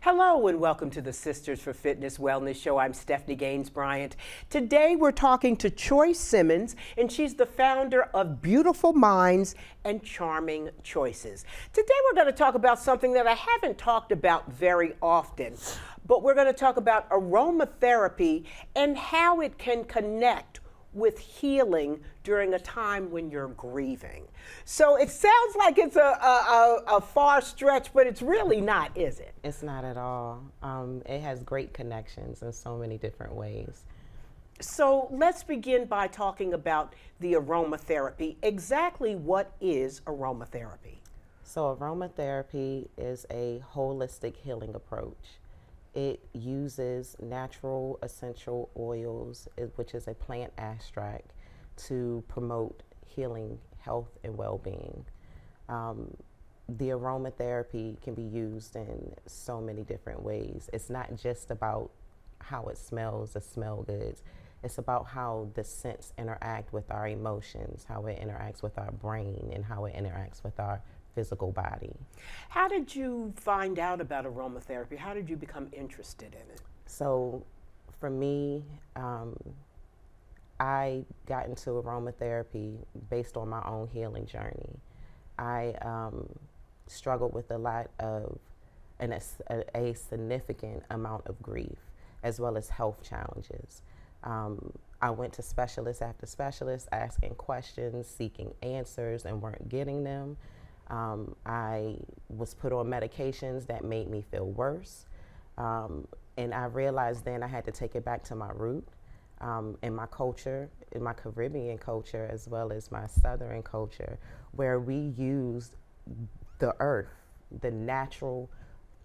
Hello and welcome to the Sisters for Fitness Wellness Show. I'm Stephanie Gaines-Bryant. Today we're talking to Choyce Simmons, and she's the founder of Beautiful Minds and Charming Choices. Today we're going to talk about something that I haven't talked about very often, but we're going to talk about aromatherapy and how it can connect with healing during a time when you're grieving. So it sounds like it's a far stretch, but it's really not, is it? It's not at all. It has great connections in so many different ways. So let's begin by talking about the aromatherapy. Exactly what is aromatherapy? So aromatherapy is a holistic healing approach. It uses natural essential oils, which is a plant extract, to promote healing, health, and well-being. The aromatherapy can be used in so many different ways. It's not just about how it smells, the smell goods. It's about how the scents interact with our emotions, how it interacts with our brain, and how it interacts with our physical body. How did you find out about aromatherapy? How did you become interested in it? So for me, I got into aromatherapy based on my own healing journey. I struggled with a lot of a significant amount of grief, as well as health challenges. I went to specialist after specialist, asking questions, seeking answers, and weren't getting them. I was put on medications that made me feel worse. And I realized then I had to take it back to my root. In my culture, in my Caribbean culture, as well as my Southern culture, where we used the earth, the natural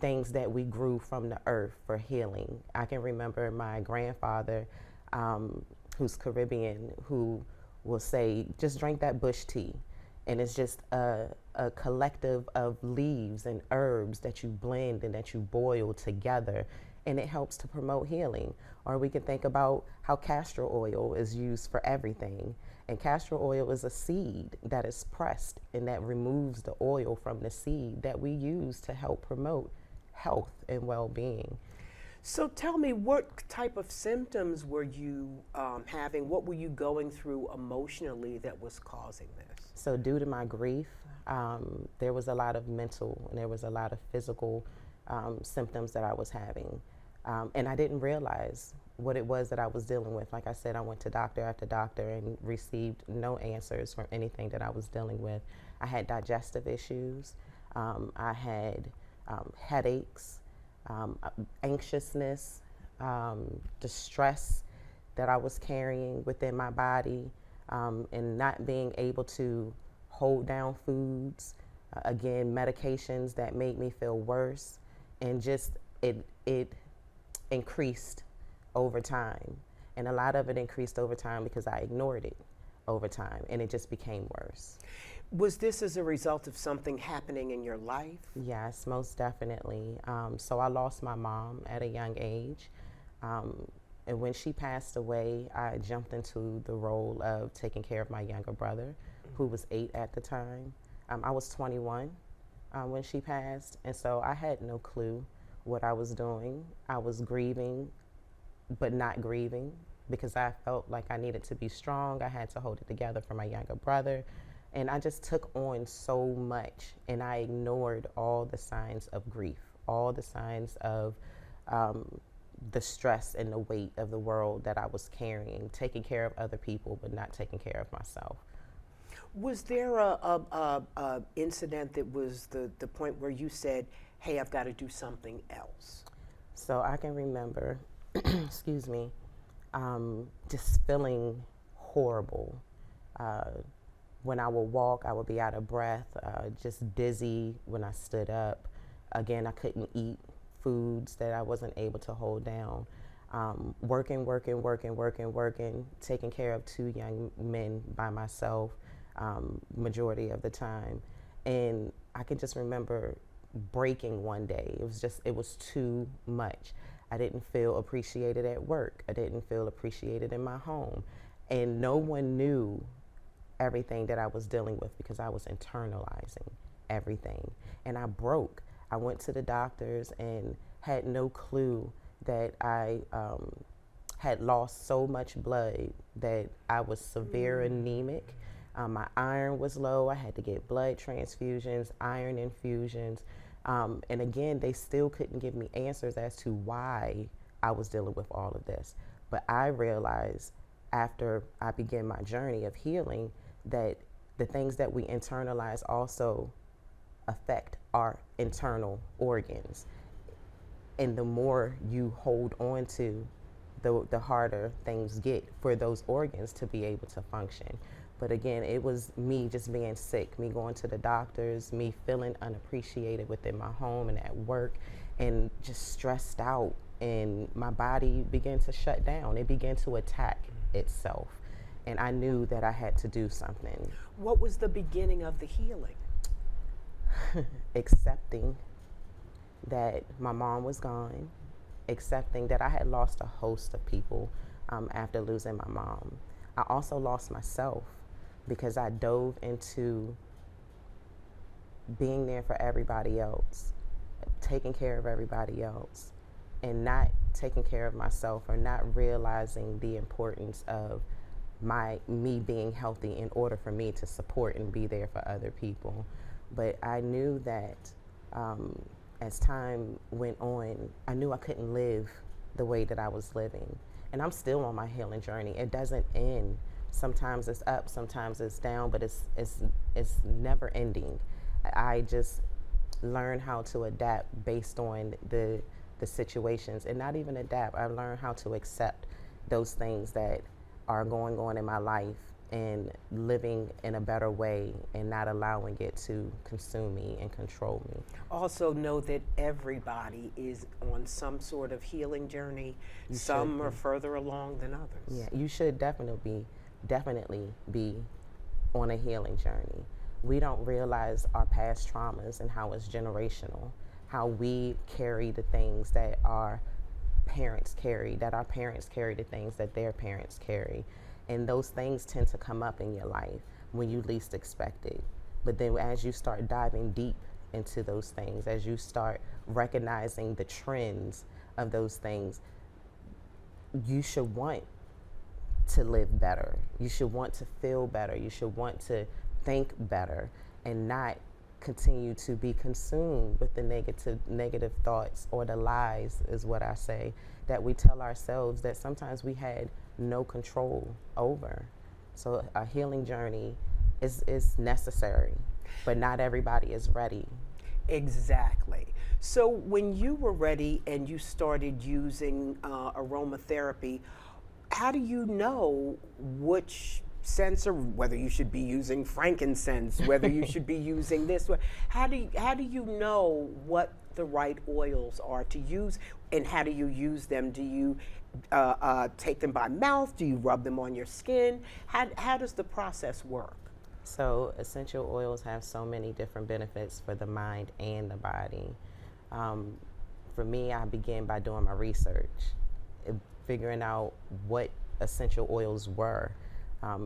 things that we grew from the earth for healing. I can remember my grandfather, who's Caribbean, who will say, just drink that bush tea. And it's just a collective of leaves and herbs that you blend and that you boil together, and it helps to promote healing. Or we can think about how castor oil is used for everything. And castor oil is a seed that is pressed and that removes the oil from the seed that we use to help promote health and well-being. So tell me, what type of symptoms were you having? What were you going through emotionally that was causing this? So due to my grief, there was a lot of mental and there was a lot of physical symptoms that I was having. And I didn't realize what it was that I was dealing with. Like I said, I went to doctor after doctor and received no answers for anything that I was dealing with. I had digestive issues. I had headaches, anxiousness, the stress that I was carrying within my body, and not being able to hold down foods. Again, medications that made me feel worse, and just it increased over time. And a lot of it increased over time because I ignored it over time, and it just became worse. Was this as a result of something happening in your life? Yes, most definitely. So I lost my mom at a young age. And when she passed away, I jumped into the role of taking care of my younger brother, who was 8 at the time. I was 21 when she passed, and so I had no clue what I was doing. I was grieving, but not grieving, because I felt like I needed to be strong. I had to hold it together for my younger brother. And I just took on so much, and I ignored all the signs of grief, all the signs of the stress and the weight of the world that I was carrying, taking care of other people, but not taking care of myself. Was there a incident that was the point where you said, hey, I've got to do something else? So I can remember, excuse me, just feeling horrible. When I would walk, I would be out of breath, just dizzy when I stood up. Again, I couldn't eat foods that I wasn't able to hold down. Working, taking care of 2 young men by myself, majority of the time. And I can just remember breaking one day. It was too much. I didn't feel appreciated at work. I didn't feel appreciated in my home. And no one knew everything that I was dealing with because I was internalizing everything. And I broke. I went to the doctors and had no clue that I had lost so much blood, that I was severe anemic. My iron was low. I had to get blood transfusions, iron infusions. And again, they still couldn't give me answers as to why I was dealing with all of this. But I realized after I began my journey of healing that the things that we internalize also affect our internal organs. And the more you hold on to, the harder things get for those organs to be able to function. But again, it was me just being sick, me going to the doctors, me feeling unappreciated within my home and at work, and just stressed out. And my body began to shut down. It began to attack itself. And I knew that I had to do something. What was the beginning of the healing? Accepting that my mom was gone, accepting that I had lost a host of people after losing my mom. I also lost myself because I dove into being there for everybody else, taking care of everybody else, and not taking care of myself, or not realizing the importance of me being healthy in order for me to support and be there for other people. But I knew that as time went on, I knew I couldn't live the way that I was living. And I'm still on my healing journey. It doesn't end. Sometimes it's up, sometimes it's down, but it's never ending. I just learn how to adapt based on the situations, and not even adapt. I learned how to accept those things that are going on in my life and living in a better way and not allowing it to consume me and control me. Also know that everybody is on some sort of healing journey. Some are further along than others. Yeah, you should definitely be on a healing journey. We don't realize our past traumas and how it's generational, how we carry the things that our parents carry, that our parents carry the things that their parents carry. And those things tend to come up in your life when you least expect it. But then as you start diving deep into those things, as you start recognizing the trends of those things, you should want to live better. You should want to feel better. You should want to think better and not continue to be consumed with the negative thoughts, or the lies, is what I say, that we tell ourselves that sometimes we had no control over. So a healing journey is necessary, but not everybody is ready. Exactly. So when you were ready and you started using aromatherapy, how do you know which sensor, whether you should be using frankincense, whether you should be using this? How do you know what the right oils are to use, and how do you use them? Do you take them by mouth? Do you rub them on your skin? How does the process work? So essential oils have so many different benefits for the mind and the body. For me, I began by doing my research, figuring out what essential oils were,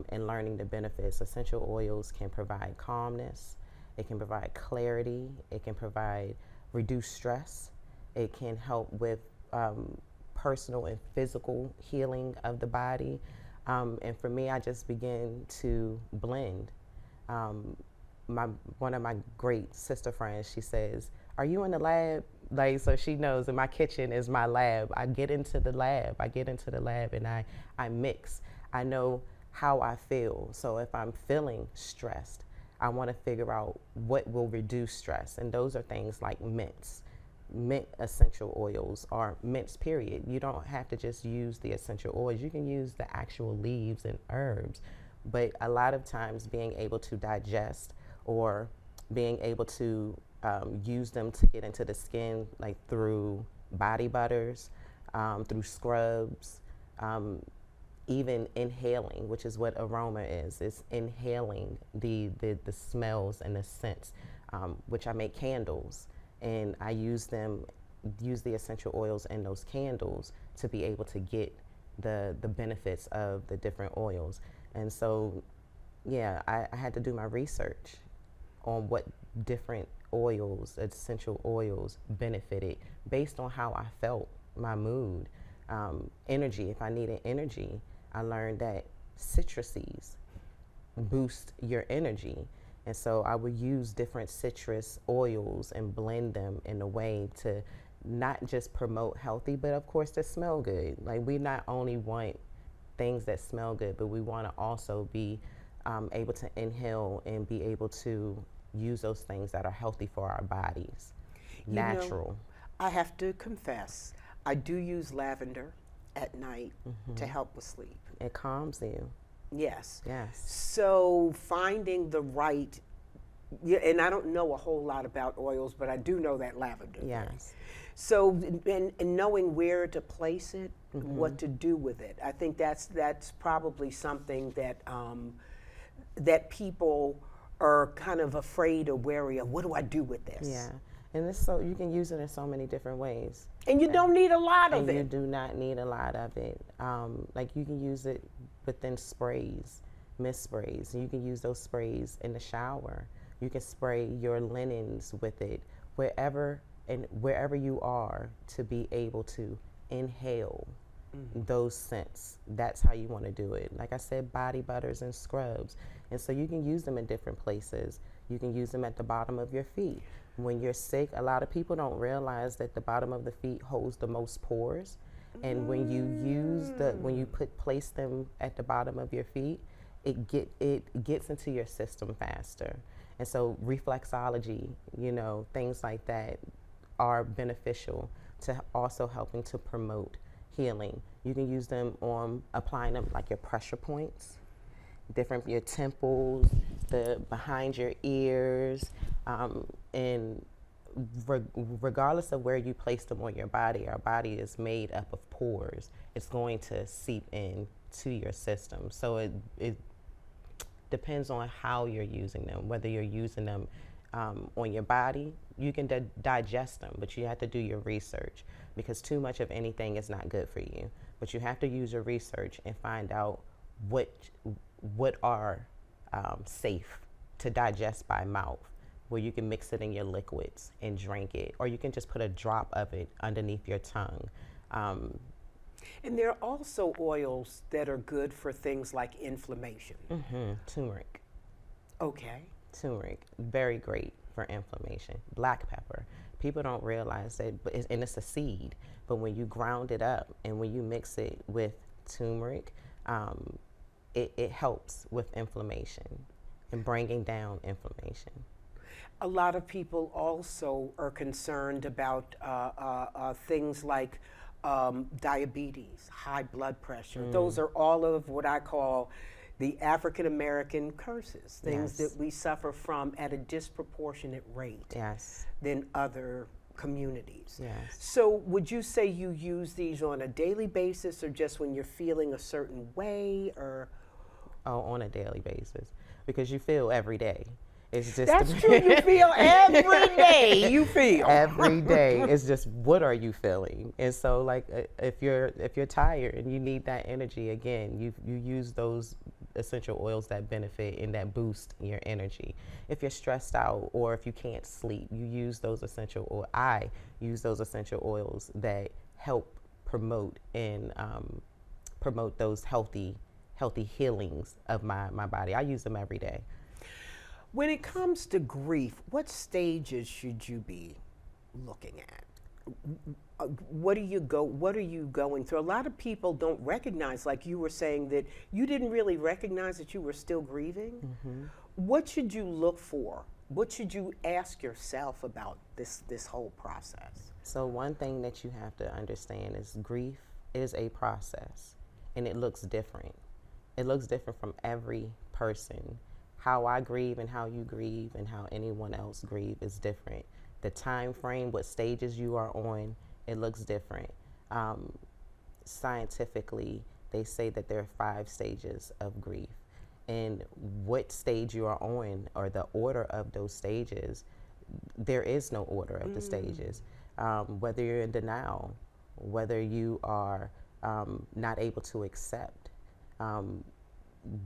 and learning the benefits. Essential oils can provide calmness, it can provide clarity, it can provide reduced stress, it can help with personal and physical healing of the body. And for me, I just began to blend. One of my great sister friends, she says, "Are you in the lab?" Like, so she knows that my kitchen is my lab. I get into the lab and I mix. I know how I feel. So if I'm feeling stressed, I want to figure out what will reduce stress. And those are things like mints, mint essential oils, or mints period. You don't have to just use the essential oils. You can use the actual leaves and herbs. But a lot of times being able to digest, or being able to use them to get into the skin, like through body butters, through scrubs, even inhaling, which is what aroma is. It's inhaling the smells and the scents, which I make candles, and I use the essential oils in those candles to be able to get the benefits of the different oils. And so, yeah, I had to do my research on what different oils, essential oils, benefited based on how I felt, my mood, energy. If I needed energy, I learned that citruses boost your energy. And so I would use different citrus oils and blend them in a way to not just promote healthy, but of course to smell good. Like, we not only want things that smell good, but we want to also be able to inhale and be able to use those things that are healthy for our bodies. Natural. I have to confess, I do use lavender at night to help with sleep. It calms you. Yes. Yes. So finding the right, yeah, and I don't know a whole lot about oils, but I do know that lavender thing. Yes. So, and knowing where to place it, what to do with it, I think that's probably something that that people are kind of afraid or wary of. What do I do with this? Yeah. And it's so, you can use it in so many different ways. And you don't need a lot of And you it. do not need a lot of it. Like, you can use it within sprays, mist sprays. You can use those sprays in the shower. You can spray your linens with it, wherever you are, to be able to inhale those scents. That's how you want to do it. Like I said, body butters and scrubs. And so you can use them in different places. You can use them at the bottom of your feet. When you're sick, a lot of people don't realize that the bottom of the feet holds the most pores. And when you place them at the bottom of your feet, it gets into your system faster. And so reflexology, things like that are beneficial to also helping to promote healing. You can use them on applying them like your pressure points, your temples, the behind your ears, and regardless of where you place them on your body, our body is made up of pores. It's going to seep in to your system. So it depends on how you're using them, whether you're using them on your body. You can digest them, but you have to do your research, because too much of anything is not good for you. But you have to use your research and find out what are safe to digest by mouth, where you can mix it in your liquids and drink it, or you can just put a drop of it underneath your tongue. And there are also oils that are good for things like inflammation. Turmeric. Okay. Turmeric, very great for inflammation. Black pepper. People don't realize that, and it's a seed, but when you ground it up and when you mix it with turmeric, it helps with inflammation and bringing down inflammation. A lot of people also are concerned about things like diabetes, high blood pressure. Those are all of what I call the African American curses, things that we suffer from at a disproportionate rate than other communities. So would you say you use these on a daily basis, or just when you're feeling a certain way, or? Oh, on a daily basis, because you feel every day. It's just That's true. You feel every day. You feel every day. It's just, what are you feeling? And so, like, if you're tired and you need that energy, again, you use those essential oils that benefit and that boost your energy. If you're stressed out or if you can't sleep, you use those essential oils. I use those essential oils that help promote those healthy healings of my body. I use them every day. When it comes to grief, what stages should you be looking at? What are you going through? A lot of people don't recognize, like you were saying, that you didn't really recognize that you were still grieving. What should you look for? What should you ask yourself about this whole process? So one thing that you have to understand is grief is a process, and it looks different. It looks different from every person. How I grieve and how you grieve and how anyone else grieve is different. The time frame, what stages you are on, it looks different. Scientifically, they say that there are 5 stages of grief. And what stage you are on, or the order of those stages, there is no order of the stages. Whether you're in denial, whether you are not able to accept,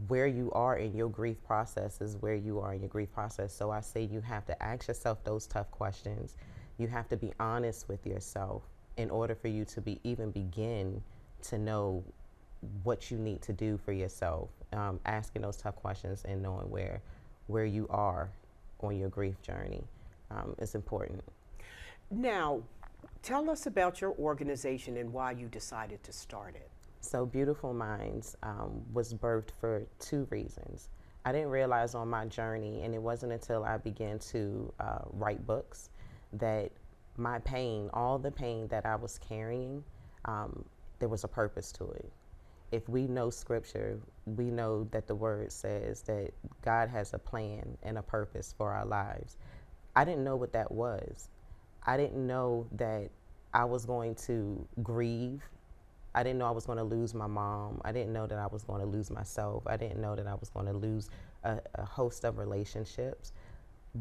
where you are in your grief process is where you are in your grief process. So I say you have to ask yourself those tough questions. You have to be honest with yourself in order for you to even begin to know what you need to do for yourself. Asking those tough questions and knowing where you are on your grief journey is important. Now, tell us about your organization and why you decided to start it. So Beautiful Minds was birthed for two reasons. I didn't realize on my journey, and it wasn't until I began to write books, that my pain, all the pain that I was carrying, there was a purpose to it. If we know scripture, we know that the word says that God has a plan and a purpose for our lives. I didn't know what that was. I didn't know that I was going to grieve. I didn't know I was going to lose my mom. I didn't know that I was going to lose myself. I didn't know that I was going to lose a host of relationships.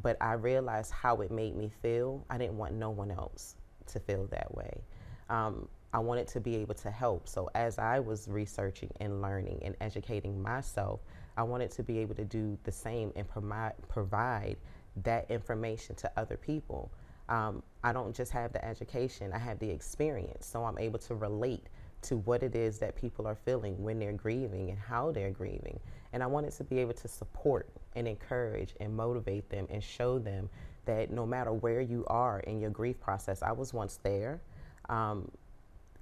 But I realized how it made me feel. I didn't want no one else to feel that way. I wanted to be able to help. So as I was researching and learning and educating myself, I wanted to be able to do the same and provide that information to other people. I don't just have the education, I have the experience. So I'm able to relate to what it is that people are feeling when they're grieving and how they're grieving. And I wanted to be able to support and encourage and motivate them and show them that no matter where you are in your grief process, I was once there.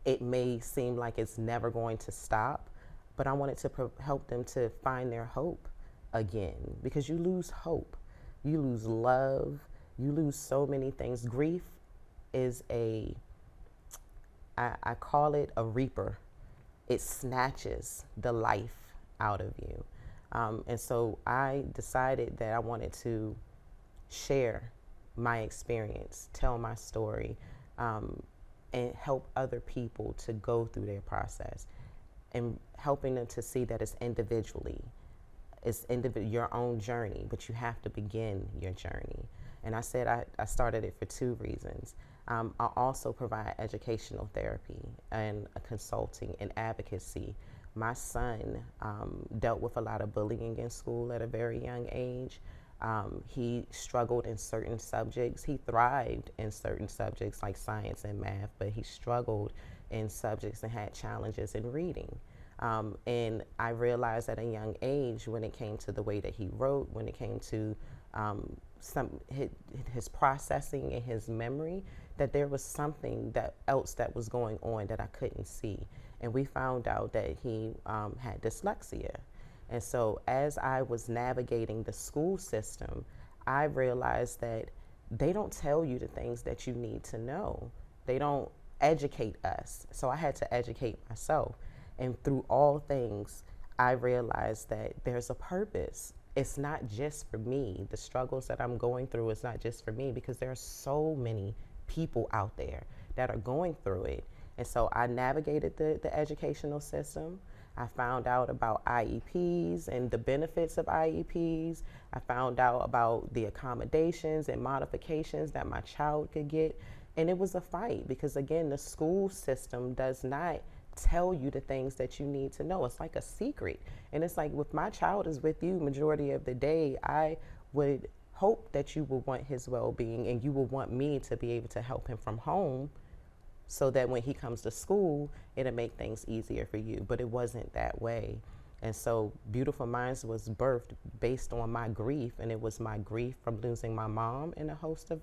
It may seem like it's never going to stop, but I wanted to help them to find their hope again, because you lose hope, you lose love, you lose so many things. Grief is I call it a reaper. It snatches the life out of you. And so I decided that I wanted to share my experience, tell my story, and help other people to go through their process, and helping them to see that it's your own journey, but you have to begin your journey. And I said I started it for two reasons. I also provide educational therapy and consulting and advocacy. My son dealt with a lot of bullying in school at a very young age. He struggled in certain subjects. He thrived in certain subjects like science and math, but he struggled in subjects and had challenges in reading. And I realized at a young age, when it came to the way that he wrote, when it came to his processing and his memory, that there was something else that was going on that I couldn't see. And we found out that he had dyslexia. And so as I was navigating the school system, I realized that they don't tell you the things that you need to know. They don't educate us. So I had to educate myself. And through all things, I realized that there's a purpose. It's not just for me. The struggles that I'm going through is not just for me, because there are so many people out there that are going through it. And so I navigated the educational system. I found out about IEPs and the benefits of IEPs. I found out about the accommodations and modifications that my child could get. And it was a fight, because again, the school system does not tell you the things that you need to know. It's like a secret. And it's like, if my child is with you majority of the day, I would hope that you will want his well-being, and you will want me to be able to help him from home, so that when he comes to school, it'll make things easier for you. But it wasn't that way. And so Beautiful Minds was birthed based on my grief, and it was my grief from losing my mom and a host of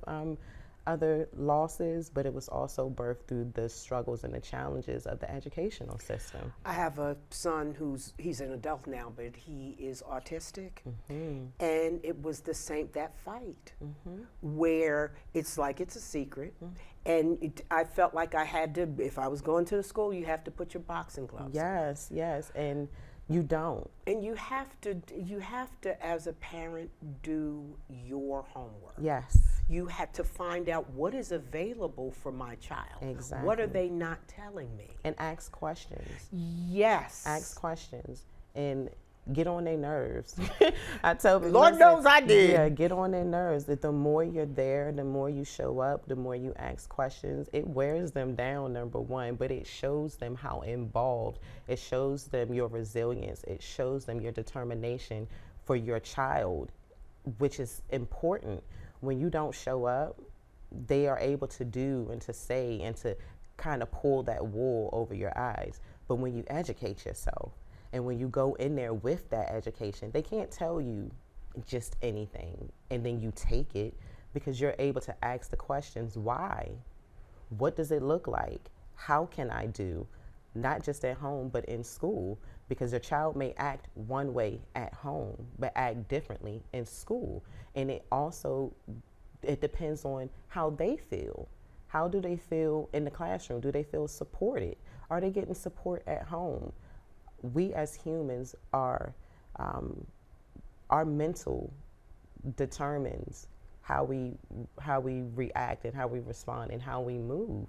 other losses, but it was also birthed through the struggles and the challenges of the educational system. I have a son he's an adult now, but he is autistic. Mm-hmm. And it was the same, that fight, mm-hmm. where it's like it's a secret. Mm-hmm. And I felt like I had to, if I was going to the school, you have to put your boxing gloves on. Yes, and you don't. And you have to, as a parent, do your homework. Yes. You had to find out what is available for my child. Exactly. What are they not telling me? And ask questions. Yes. Ask questions. And get on their nerves. I tell people, Lord knows I did. Yeah, get on their nerves. That the more you're there, the more you show up, the more you ask questions, it wears them down, number one, but it shows them how involved. It shows them your resilience. It shows them your determination for your child, which is important. When you don't show up, they are able to do and to say and to kind of pull that wool over your eyes. But when you educate yourself and when you go in there with that education, they can't tell you just anything and then you take it, because you're able to ask the questions. Why? What does it look like? How can I do? Not just at home, but in school, because your child may act one way at home, but act differently in school. And it depends on how they feel. How do they feel in the classroom? Do they feel supported? Are they getting support at home? We as humans our mental determines how we react and how we respond and how we move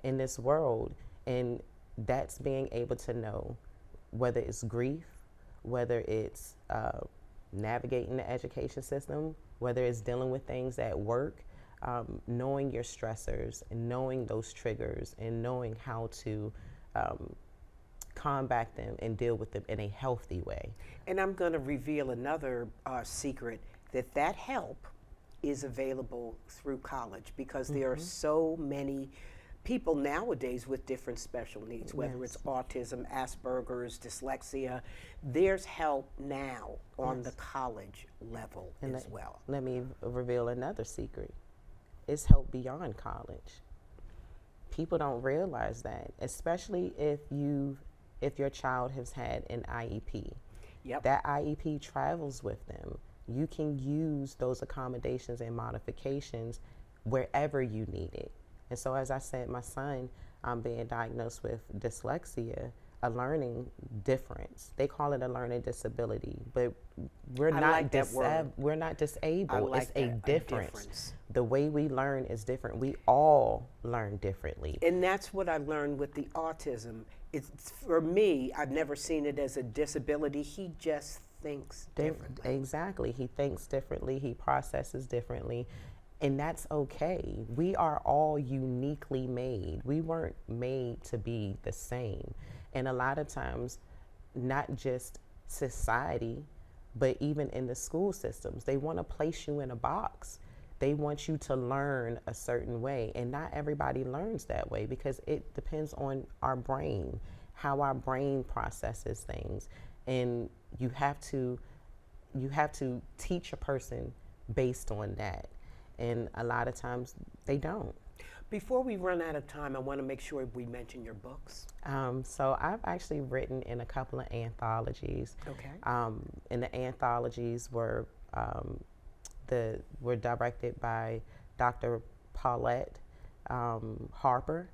in this world. And that's being able to know whether it's grief, whether it's navigating the education system, whether it's dealing with things at work, knowing your stressors and knowing those triggers and knowing how to combat them and deal with them in a healthy way. And I'm going to reveal another secret, that help is available through college, because there are so many people nowadays with different special needs, whether it's autism, Asperger's, dyslexia. There's help now on the college level as well. Let me reveal another secret. It's help beyond college. People don't realize that, especially if your child has had an IEP. Yep. That IEP travels with them. You can use those accommodations and modifications wherever you need it. And so, as I said, my son being diagnosed with dyslexia, a learning difference. They call it a learning disability, but we're not disabled. It's a difference. The way we learn is different. We all learn differently. And that's what I learned with the autism. It's, for me, I've never seen it as a disability. He just thinks differently. Exactly. He thinks differently. He processes differently. And that's okay. We are all uniquely made. We weren't made to be the same. And a lot of times, not just society, but even in the school systems, they want to place you in a box. They want you to learn a certain way. And not everybody learns that way, because it depends on our brain, how our brain processes things. And you have to teach a person based on that. And a lot of times they don't. Before we run out of time, I want to make sure we mention your books. So I've actually written in a couple of anthologies. Okay. And the anthologies were directed by Dr. Paulette Harper.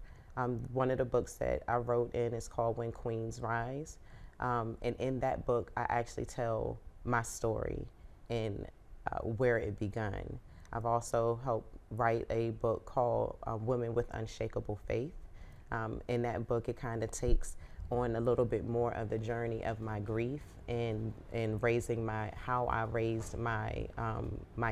One of the books that I wrote in is called When Queens Rise. And in that book, I actually tell my story and where it begun. I've also helped write a book called Women with Unshakable Faith. In that book, it kind of takes on a little bit more of the journey of my grief and raising how I raised my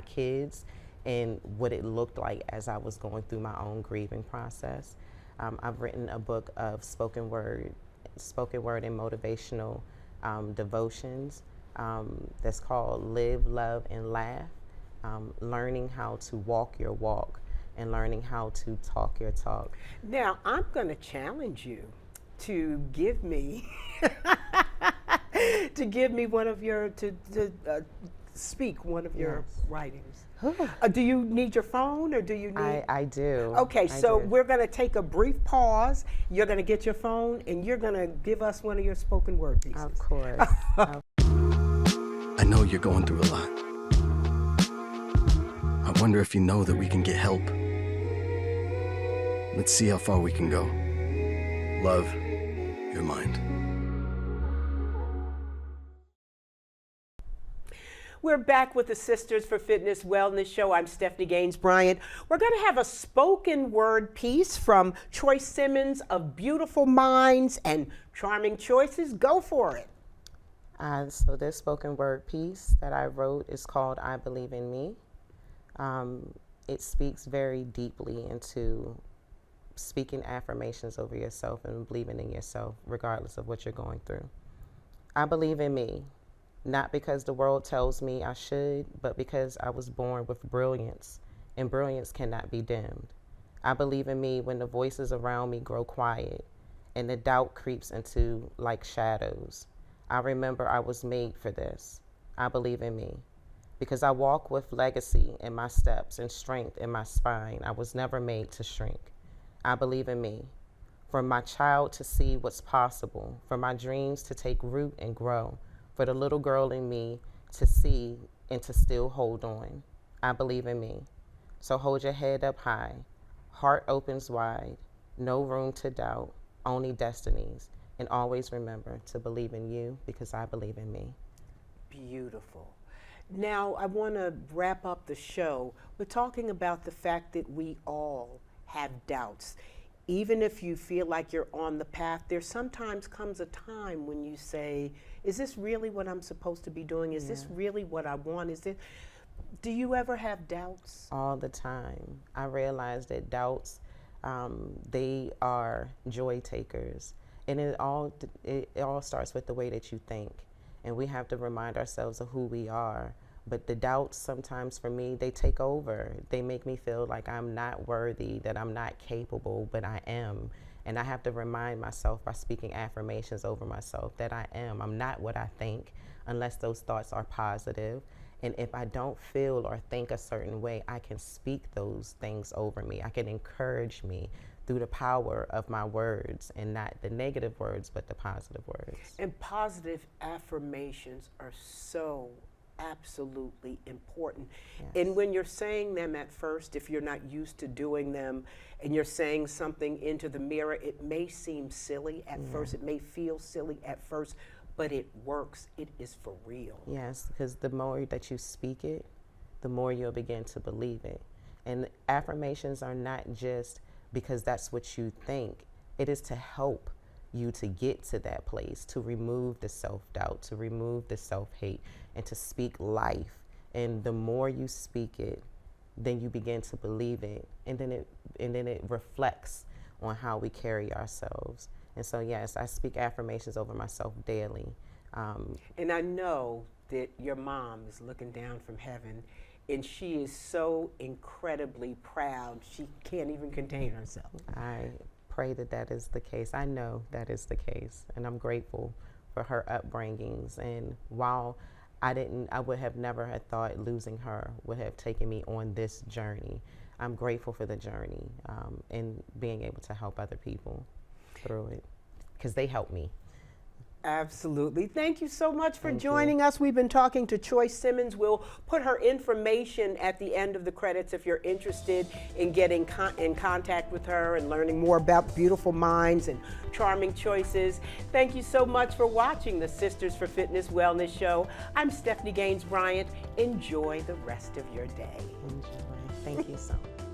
kids and what it looked like as I was going through my own grieving process. I've written a book of spoken word and motivational devotions that's called Live, Love, and Laugh. Learning how to walk your walk and learning how to talk your talk. Now, I'm going to challenge you to give me one of your speak one of your writings. Do you need your phone, or do you need? I do. Okay, so we're going to take a brief pause. You're going to get your phone, and you're going to give us one of your spoken word pieces. Of course. I know you're going through a lot. I wonder if you know that we can get help. Let's see how far we can go. Love, your mind. We're back with the Sisters for Fitness Wellness Show. I'm Stephanie Gaines-Bryant. We're going to have a spoken word piece from Choyce Simmons of Beautiful Minds and Charming Choices. Go for it. So this spoken word piece that I wrote is called I Believe in Me. It speaks very deeply into speaking affirmations over yourself and believing in yourself regardless of what you're going through. I believe in me, not because the world tells me I should, but because I was born with brilliance, and brilliance cannot be dimmed. I believe in me when the voices around me grow quiet and the doubt creeps into like shadows. I remember I was made for this. I believe in me because I walk with legacy in my steps and strength in my spine. I was never made to shrink. I believe in me for my child to see what's possible, for my dreams to take root and grow, for the little girl in me to see and to still hold on. I believe in me. So hold your head up high, heart opens wide, no room to doubt, only destinies. And always remember to believe in you because I believe in me. Beautiful. Now, I want to wrap up the show with talking about the fact that we all have doubts. Even if you feel like you're on the path, there sometimes comes a time when you say, is this really what I'm supposed to be doing? Is this really what I want? Do you ever have doubts? All the time. I realize that doubts, they are joy takers. And it all starts with the way that you think. And we have to remind ourselves of who we are. But the doubts sometimes for me, they take over. They make me feel like I'm not worthy, that I'm not capable, but I am. And I have to remind myself by speaking affirmations over myself that I am. I'm not what I think unless those thoughts are positive. And if I don't feel or think a certain way, I can speak those things over me. I can encourage me through the power of my words, and not the negative words, but the positive words. And positive affirmations are so absolutely important. Yes. And when you're saying them at first, if you're not used to doing them and you're saying something into the mirror, it may seem silly at first, it may feel silly at first, but it works. It is for real. Yes, because the more that you speak it, the more you'll begin to believe it. And affirmations are not just because that's what you think. It is to help you to get to that place, to remove the self-doubt, to remove the self-hate, and to speak life. And the more you speak it, then you begin to believe it, and then it reflects on how we carry ourselves. And so, yes, I speak affirmations over myself daily. And I know that your mom is looking down from heaven, and she is so incredibly proud, she can't even contain herself. I pray that that is the case. I know that is the case, and I'm grateful for her upbringings. And while I would have never have thought losing her would have taken me on this journey, I'm grateful for the journey and being able to help other people through it, because they helped me. Absolutely. Thank you so much for Thank joining us. We've been talking to Choyce Simmons. We'll put her information at the end of the credits if you're interested in getting in contact with her and learning more about beautiful minds and charming choices. Thank you so much for watching the Sisters for Fitness Wellness Show. I'm Stephanie Gaines-Bryant. Enjoy the rest of your day. Enjoy. Thank you so much.